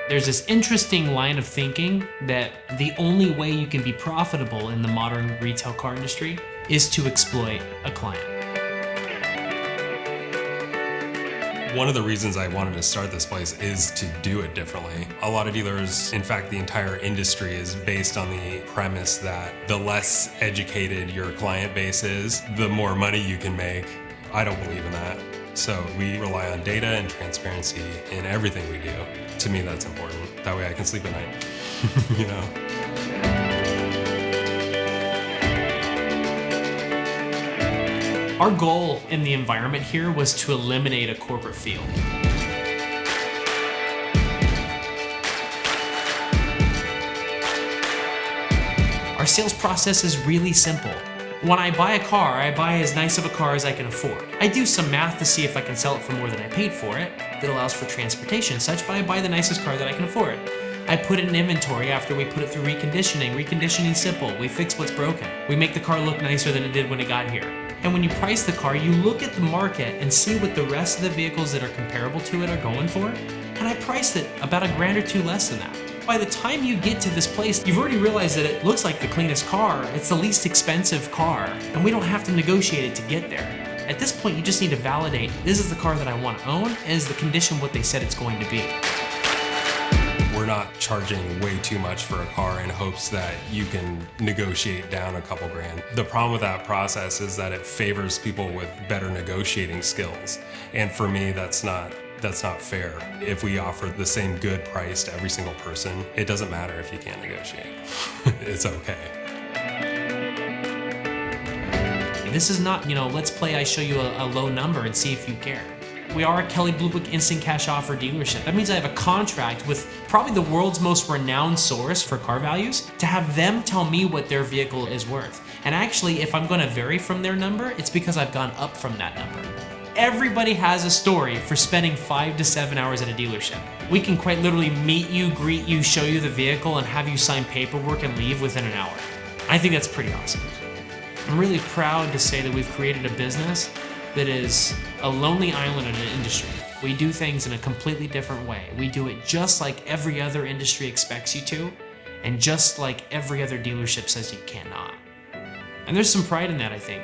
There's this interesting line of thinking that the only way you can be profitable in the modern retail car industry is to exploit a client. One of the reasons I wanted to start this place is to do it differently. A lot of dealers, in fact, the entire industry is based on the premise that the less educated your client base is, the more money you can make. I don't believe in that. So we rely on data and transparency in everything we do. To me, that's important. That way I can sleep at night, you know? Our goal in the environment here was to eliminate a corporate feel. Our sales process is really simple. When I buy a car, I buy as nice of a car as I can afford. I do some math to see if I can sell it for more than I paid for it. That allows for transportation and such, but I buy the nicest car that I can afford. I put it in inventory after we put it through reconditioning. Reconditioning's simple. We fix what's broken. We make the car look nicer than it did when it got here. And when you price the car, you look at the market and see what the rest of the vehicles that are comparable to it are going for. And I priced it about $1,000 or $2 less than that. By the time you get to this place, you've already realized that it looks like the cleanest car, it's the least expensive car, and we don't have to negotiate it to get there. At this point, you just need to validate, this is the car that I want to own, and is the condition what they said it's going to be. We're not charging way too much for a car in hopes that you can negotiate down a couple grand. The problem with that process is that it favors people with better negotiating skills. And for me, that's not fair. If we offer the same good price to every single person, it doesn't matter if you can't negotiate. It's okay. This is not, let's play I show you a low number and see if you care. We are a Kelley Blue Book instant cash offer dealership. That means I have a contract with probably the world's most renowned source for car values to have them tell me what their vehicle is worth. And actually, if I'm going to vary from their number, it's because I've gone up from that number. Everybody has a story for spending 5 to 7 hours at a dealership. We can quite literally meet you, greet you, show you the vehicle, and have you sign paperwork and leave within an hour. I think that's pretty awesome. I'm really proud to say that we've created a business that is a lonely island in an industry. We do things in a completely different way. We do it just like every other industry expects you to, and just like every other dealership says you cannot. And there's some pride in that, I think.